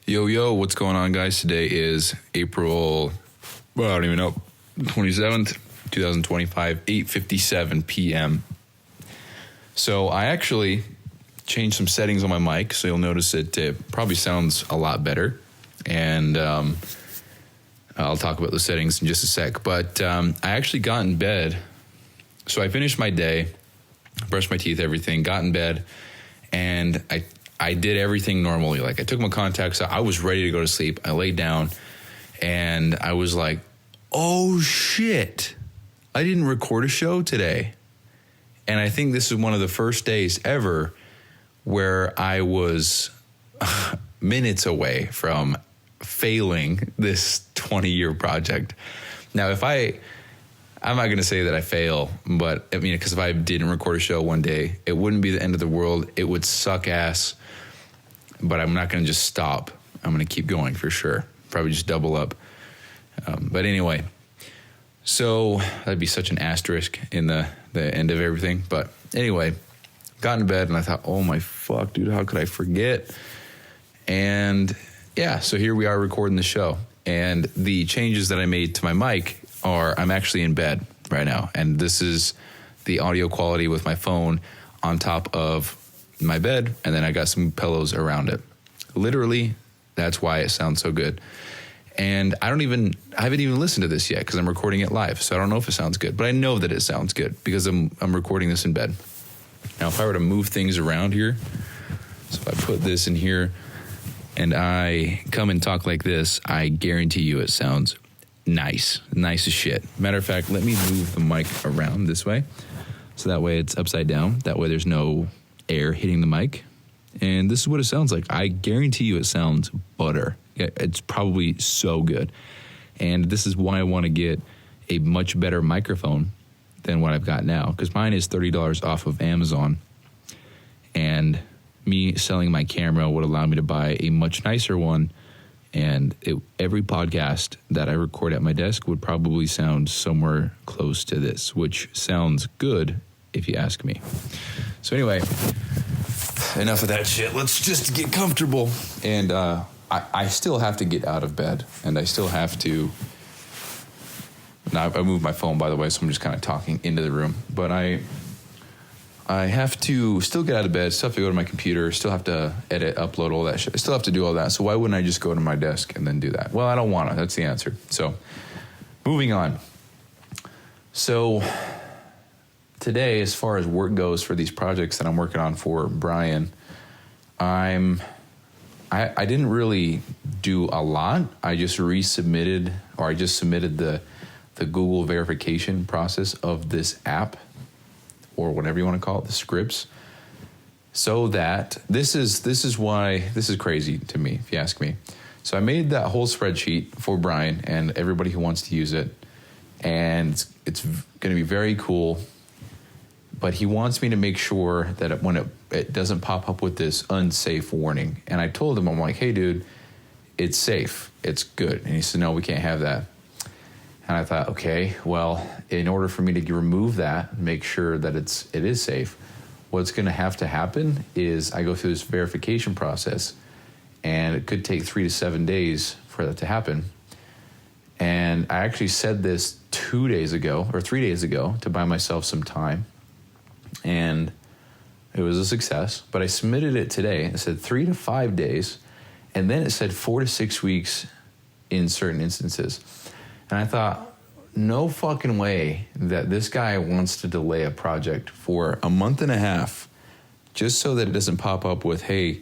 Yo, what's going on, guys? Today is April, I don't even know, 27th, 2025, 8:57 p.m. So I actually changed some settings on my mic, so you'll notice it probably sounds a lot better. And I'll talk about the settings in just a sec. But I actually got in bed. So I finished my day, brushed my teeth, everything, got in bed, and I did everything normally. Like I took my contacts out. I was ready to go to sleep. I laid down and I was like, oh shit, I didn't record a show today. And I think this is one of the first days ever where I was minutes away from failing this 20-year project. Now, I'm not going to say that I fail, but I mean, because if I didn't record a show one day, it wouldn't be the end of the world. It would suck ass, but I'm not going to just stop. I'm going to keep going for sure. Probably just double up. But anyway, so that'd be such an asterisk in the end of everything. But anyway, got in bed and I thought, oh my fuck, dude, how could I forget? And yeah, so here we are recording the show. And the changes that I made to my mic are I'm actually in bed right now. And this is the audio quality with my phone on top of my bed. And then I got some pillows around it. Literally, that's why it sounds so good. And I haven't even listened to this yet because I'm recording it live. So I don't know if it sounds good, but I know that it sounds good because I'm recording this in bed. Now, if I were to move things around here, so if I put this in here and I come and talk like this, I guarantee you it sounds nice as shit. Matter of fact, let me move the mic around this way. So that way it's upside down. That way there's no air hitting the mic. And this is what it sounds like. I guarantee you it sounds butter. It's probably so good. And this is why I want to get a much better microphone than what I've got now. Because mine is $30 off of Amazon. And me selling my camera would allow me to buy a much nicer one. And every podcast that I record at my desk would probably sound somewhere close to this, which sounds good if you ask me. So anyway, enough of that shit. Let's just get comfortable. And I still have to get out of bed, and I still have to. Now I moved my phone, by the way, so I'm just kind of talking into the room. But I have to still get out of bed, still have to go to my computer, still have to edit, upload, all that shit. I still have to do all that. So why wouldn't I just go to my desk and then do that? Well, I don't want to. That's the answer. So moving on. So today, as far as work goes for these projects that I'm working on for Brian, I didn't really do a lot. I just submitted the Google verification process of this app, or whatever you want to call it, the scripts. So that this is why this is crazy to me, if you ask me. So I made that whole spreadsheet for Brian and everybody who wants to use it, and it's going to be very cool. But he wants me to make sure that when it doesn't pop up with this unsafe warning. And I told him, I'm like, hey, dude, it's safe. It's good. And he said, no, we can't have that. And I thought, okay, well, in order for me to remove that, make sure that it is safe, what's going to happen is I go through this verification process, and it could take 3 to 7 days for that to happen. And I actually said this 3 days ago to buy myself some time. And it was a success, but I submitted it today. It said 3 to 5 days, and then it said 4 to 6 weeks in certain instances. And I thought, no fucking way that this guy wants to delay a project for a month and a half just so that it doesn't pop up with, hey,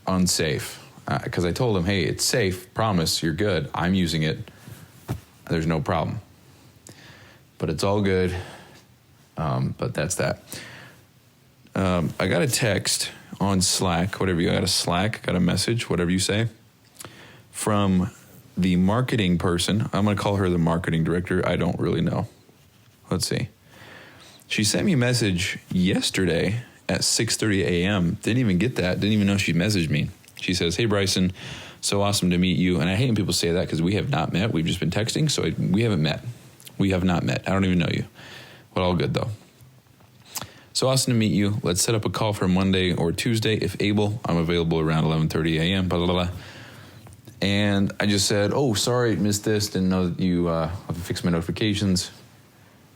unsafe. Because I told him, hey, it's safe, promise, you're good. I'm using it. There's no problem. But it's all good. But that's that. I got a text on Slack, whatever you got, a message, whatever you say, from the marketing person. I'm going to call her the marketing director. I don't really know. Let's see. She sent me a message yesterday at 6:30 a.m. Didn't even get that. Didn't even know she messaged me. She says, hey, Bryson, so awesome to meet you. And I hate when people say that because we have not met. We've just been texting, so we haven't met. We have not met. I don't even know you. But all good, though. So awesome to meet you. Let's set up a call for Monday or Tuesday if able. I'm available around 11:30 a.m. Blah, blah, blah. And I just said, oh, sorry, missed this. Didn't know that you have to fix my notifications.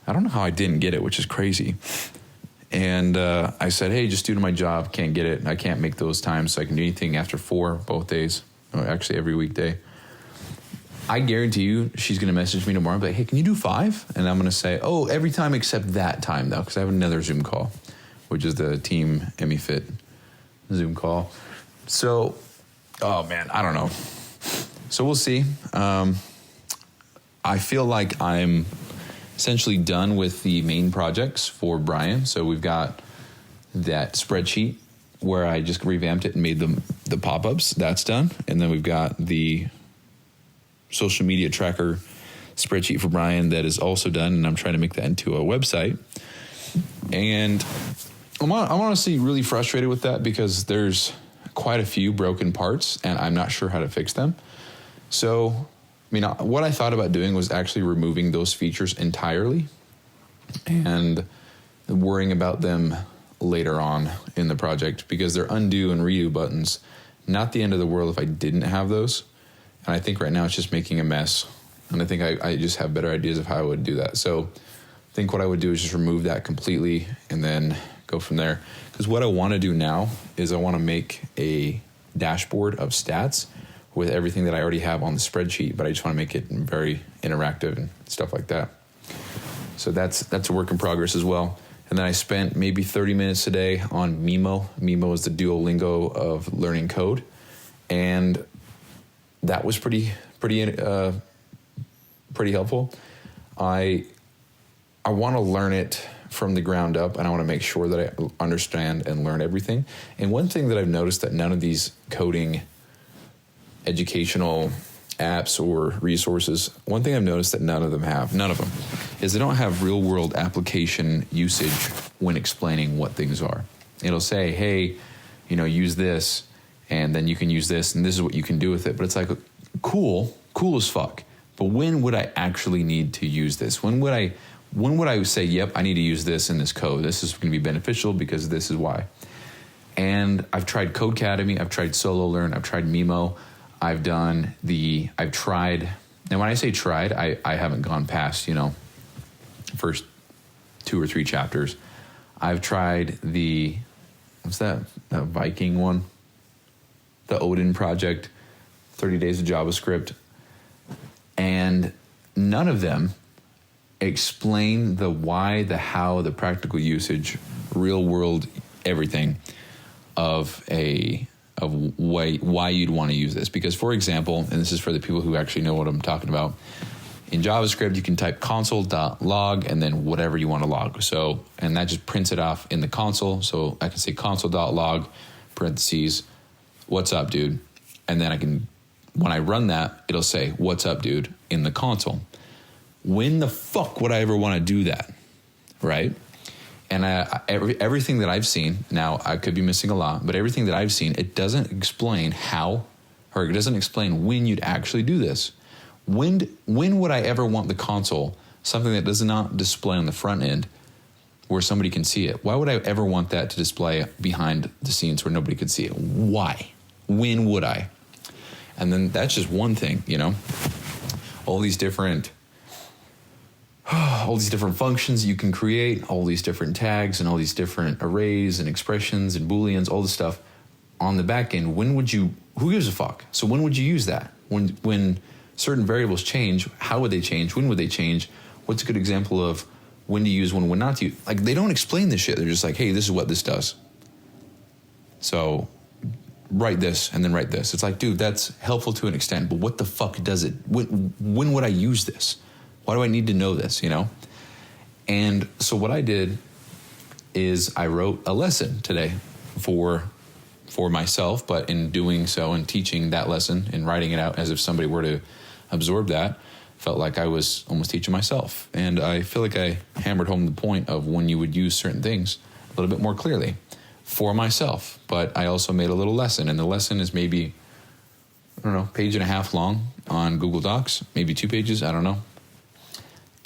I don't know how I didn't get it, which is crazy. And I said, hey, just due to my job, can't get it. I can't make those times, so I can do anything after 4 both days. Or actually, every weekday. I guarantee you she's going to message me tomorrow and be like, hey, can you do 5? And I'm going to say, oh, every time except that time, though, because I have another Zoom call, which is the Team EmiFit Zoom call. So, oh, man, I don't know. So we'll see. I feel like I'm essentially done with the main projects for Brian. So we've got that spreadsheet where I just revamped it and made the pop-ups. That's done. And then we've got the social media tracker spreadsheet for Brian that is also done. And I'm trying to make that into a website. And I'm honestly really frustrated with that because there's quite a few broken parts and I'm not sure how to fix them. So, I mean, what I thought about doing was actually removing those features entirely and worrying about them later on in the project because they're undo and redo buttons. Not the end of the world if I didn't have those. And I think right now it's just making a mess. And I think I just have better ideas of how I would do that. So I think what I would do is just remove that completely and then go from there. Because what I want to do now is I want to make a dashboard of stats with everything that I already have on the spreadsheet, but I just want to make it very interactive and stuff like that. So that's a work in progress as well. And then I spent maybe 30 minutes a day on Mimo. Mimo is the Duolingo of learning code. And that was pretty helpful. I want to learn it from the ground up, and I want to make sure that I understand and learn everything. And one thing that I've noticed that none of these coding educational apps or resources, one thing I've noticed that none of them, is they don't have real world application usage when explaining what things are. It'll say, hey, use this, and then you can use this, and this is what you can do with it. But it's like, cool as fuck. But when would I actually need to use this? When would I say, yep, I need to use this in this code. This is going to be beneficial because this is why. And I've tried Codecademy, I've tried Solo Learn, I've tried Mimo. I've tried, and when I say tried, I haven't gone past, first 2 or 3 chapters. I've tried what's that Viking one? The Odin project, 30 Days of JavaScript. And none of them explain the why, the how, the practical usage, real world, everything of why you'd want to use this. Because, for example, and this is for the people who actually know what I'm talking about, in JavaScript, you can type console.log and then whatever you want to log. So, and that just prints it off in the console. So I can say console.log, parentheses, what's up, dude? And then when I run that, it'll say, what's up, dude, in the console. When the fuck would I ever want to do that, right? And everything that I've seen, now I could be missing a lot, but everything that I've seen, it doesn't explain how, or it doesn't explain when you'd actually do this. When would I ever want the console, something that does not display on the front end, where somebody can see it? Why would I ever want that to display behind the scenes where nobody could see it? Why? When would I? And then that's just one thing, all these different functions you can create, all these different tags and all these different arrays and expressions and booleans, all this stuff on the back end. Who gives a fuck? So when would you use that? When certain variables change, how would they change? When would they change? What's a good example of when to use one, when not to use? Like, they don't explain this shit. They're just like, hey, this is what this does. So write this and then write this. It's like, dude, that's helpful to an extent, but what the fuck does it? When would I use this? Why do I need to know this, And so what I did is I wrote a lesson today for myself, but in doing so and teaching that lesson and writing it out as if somebody were to absorb that, felt like I was almost teaching myself. And I feel like I hammered home the point of when you would use certain things a little bit more clearly for myself. But I also made a little lesson, and the lesson is maybe, page and a half long on Google Docs, maybe 2 pages, I don't know.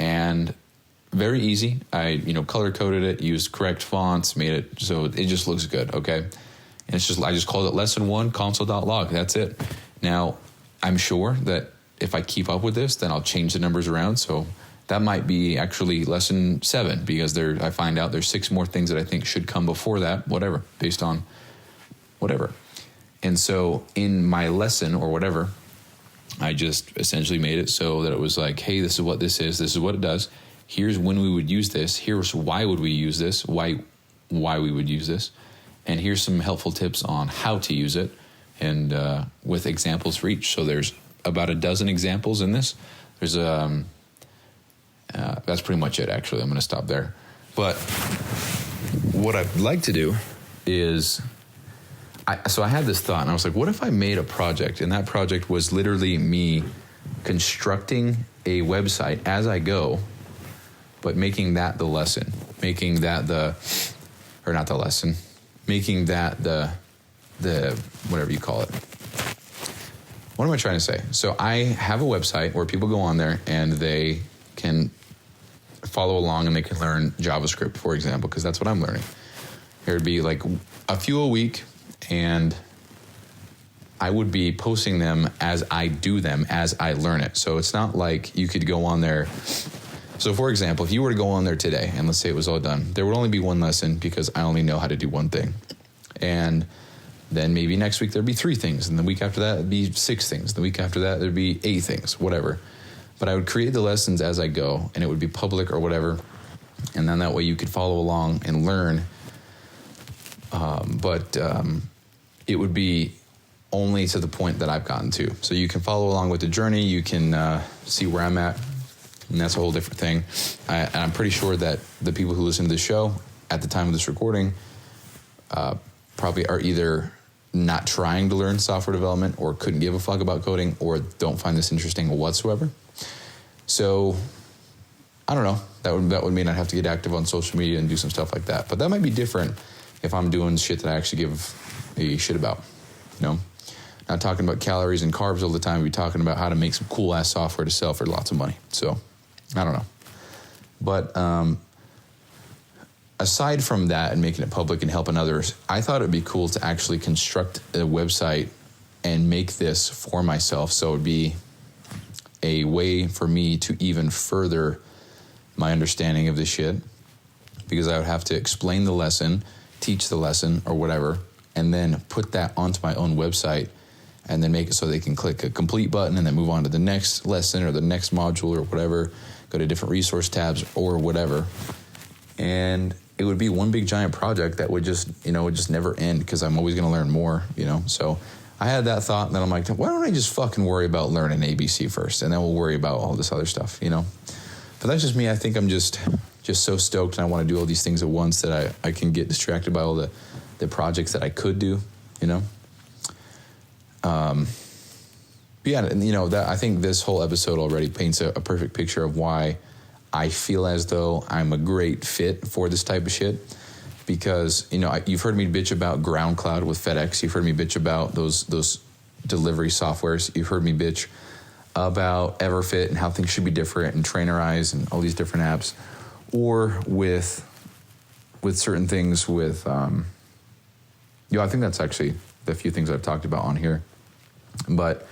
And very easy. I, color coded it, used correct fonts, made it so it just looks good. Okay. And I just called it lesson 1 console.log. That's it. Now, I'm sure that if I keep up with this, then I'll change the numbers around. So that might be actually lesson 7, because I find out there's 6 more things that I think should come before that, whatever, based on whatever. And so in my lesson or whatever, I just essentially made it so that it was like, hey, this is what this is. This is what it does. Here's when we would use this. Here's why would we use this, why we would use this. And here's some helpful tips on how to use it, and with examples for each. So there's about a dozen examples in this. There's that's pretty much it, actually. I'm going to stop there. But what I'd like to do is, so I had this thought, and I was like, what if I made a project, and that project was literally me constructing a website as I go, but making that the lesson, making that the whatever you call it. What am I trying to say? So I have a website where people go on there and they can follow along and they can learn JavaScript, for example, because that's what I'm learning. There'd be like a few a week, and I would be posting them as I do them, as I learn it. So it's not like you could go on there. So for example, if you were to go on there today, and let's say it was all done, there would only be one lesson because I only know how to do one thing. And then maybe next week there'd be 3 things, and the week after that it'd be 6 things. The week after that there'd be 8 things, whatever. But I would create the lessons as I go, and it would be public or whatever. And then that way you could follow along and learn. But it would be only to the point that I've gotten to. So you can follow along with the journey. You can see where I'm at. And that's a whole different thing. And I'm pretty sure that the people who listen to this show at the time of this recording probably are either not trying to learn software development, or couldn't give a fuck about coding, or don't find this interesting whatsoever. So I don't know. That would mean I'd have to get active on social media and do some stuff like that. But that might be different if I'm doing shit that I actually give a shit about. Not talking about calories and carbs all the time. We're talking about how to make some cool ass software to sell for lots of money. So I don't know. But aside from that and making it public and helping others, I thought it'd be cool to actually construct a website and make this for myself. So it'd be a way for me to even further my understanding of this shit, because I would have to explain the lesson, teach the lesson or whatever, and then put that onto my own website, and then make it so they can click a complete button and then move on to the next lesson or the next module or whatever, go to different resource tabs or whatever. And it would be one big giant project that would just, would just never end, because I'm always going to learn more, So I had that thought, and then I'm like, why don't I just fucking worry about learning ABC first, and then we'll worry about all this other stuff, But that's just me. I think I'm just so stoked, and I want to do all these things at once that I can get distracted by all the projects that I could do, But yeah, and that I think this whole episode already paints a perfect picture of why I feel as though I'm a great fit for this type of shit. Because, you've heard me bitch about Ground Cloud with FedEx. You've heard me bitch about those delivery softwares. You've heard me bitch about Everfit and how things should be different, and Trainerize and all these different apps. Or with certain things with, I think that's actually the few things I've talked about on here. But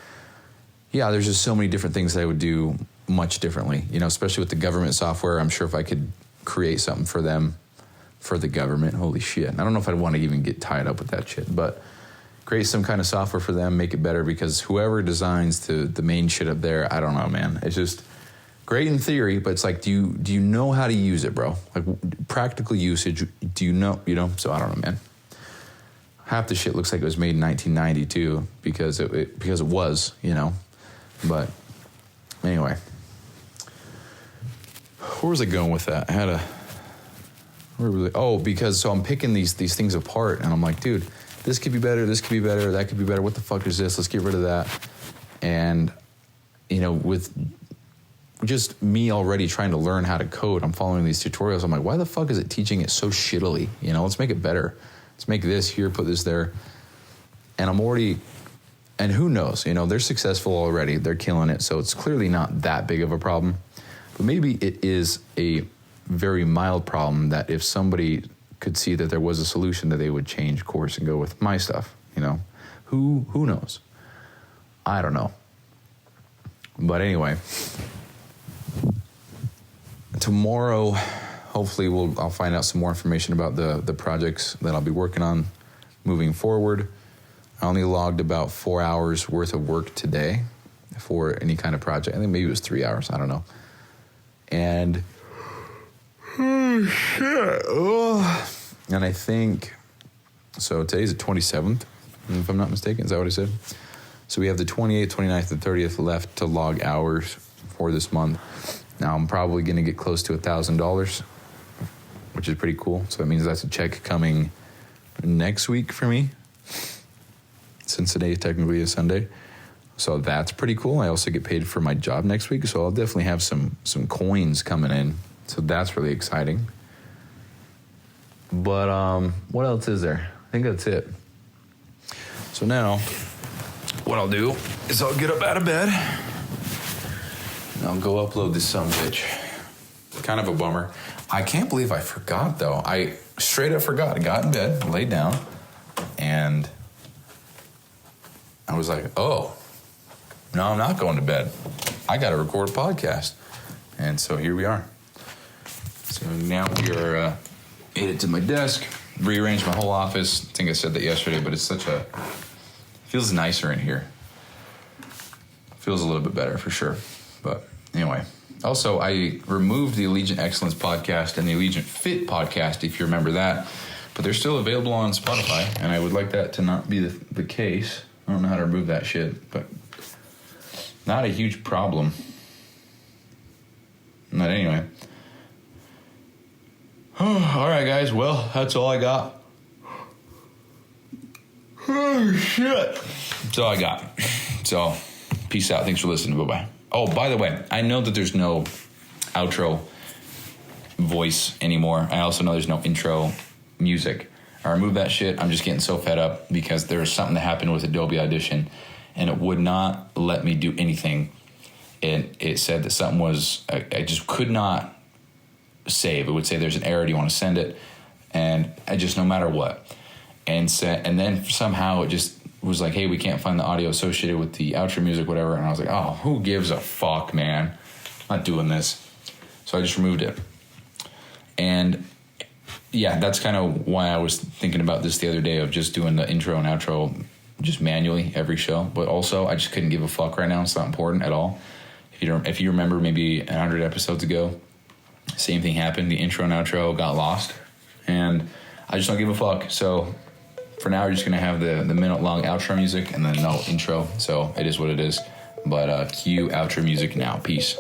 yeah, there's just so many different things that I would do much differently, especially with the government software. I'm sure if I could create something for them, for the government, holy shit. I don't know if I'd want to even get tied up with that shit, but create some kind of software for them, make it better, because whoever designs the main shit up there, I don't know, man. It's just great in theory, but it's like, do you know how to use it, bro? Like practical usage, do you know, So I don't know, man. Half the shit looks like it was made in 1992 because it was, But anyway, where was I going with that? Because I'm picking these things apart, and I'm like, dude, this could be better, that could be better. What the fuck is this? Let's get rid of that. And with just me already trying to learn how to code, I'm following these tutorials. I'm like, why the fuck is it teaching it so shittily? Let's make it better. Let's make this here, put this there. And and who knows, they're successful already. They're killing it. So it's clearly not that big of a problem. But maybe it is a very mild problem that if somebody could see that there was a solution, that they would change course and go with my stuff. Who knows? I don't know. But anyway, tomorrow, hopefully I'll find out some more information about the projects that I'll be working on moving forward. I only logged about 4 hours worth of work today for any kind of project. I think maybe it was 3 hours. I don't know. And oh shit. Oh. And I think so. Today's the 27th, if I'm not mistaken. Is that what I said? So we have the 28th, 29th, and 30th left to log hours for this month. Now I'm probably going to get close to $1,000, which is pretty cool. So that means that's a check coming next week for me, since today technically is Sunday. So that's pretty cool. I also get paid for my job next week, so I'll definitely have some coins coming in. So that's really exciting. But what else is there? I think that's it. So now what I'll do is I'll get up out of bed and I'll go upload this sumbitch. Kind of a bummer. I can't believe I forgot, though. I straight up forgot. I got in bed, laid down, and I was like, oh, no, I'm not going to bed. I got to record a podcast. And so here we are. So now we are headed to my desk, rearranged my whole office. I think I said that yesterday, but it's feels nicer in here. Feels a little bit better for sure. But anyway, also I removed the Allegiant Excellence podcast and the Allegiant Fit podcast, if you remember that. But they're still available on Spotify, and I would like that to not be the case. I don't know how to remove that shit, but not a huge problem. But anyway. All right, guys. Well, that's all I got. Oh, shit. That's all I got. So, peace out. Thanks for listening. Bye-bye. Oh, by the way, I know that there's no outro voice anymore. I also know there's no intro music. I removed that shit. I'm just getting so fed up because there was something that happened with Adobe Audition, and it would not let me do anything. And it said that something was, I just could not save. It would say there's an error. Do you want to send it? And I just, no matter what. And then somehow it just was like, hey, we can't find the audio associated with the outro music, whatever. And I was like, oh, who gives a fuck, man? I'm not doing this. So I just removed it. And yeah, that's kind of why I was thinking about this the other day, of just doing the intro and outro just manually every show. But also, I just couldn't give a fuck right now. It's not important at all. If you remember maybe 100 episodes ago, same thing happened. The intro and outro got lost, and I just don't give a fuck. So for now, we're just going to have the minute-long outro music and then no intro. So it is what it is. But cue outro music now. Peace.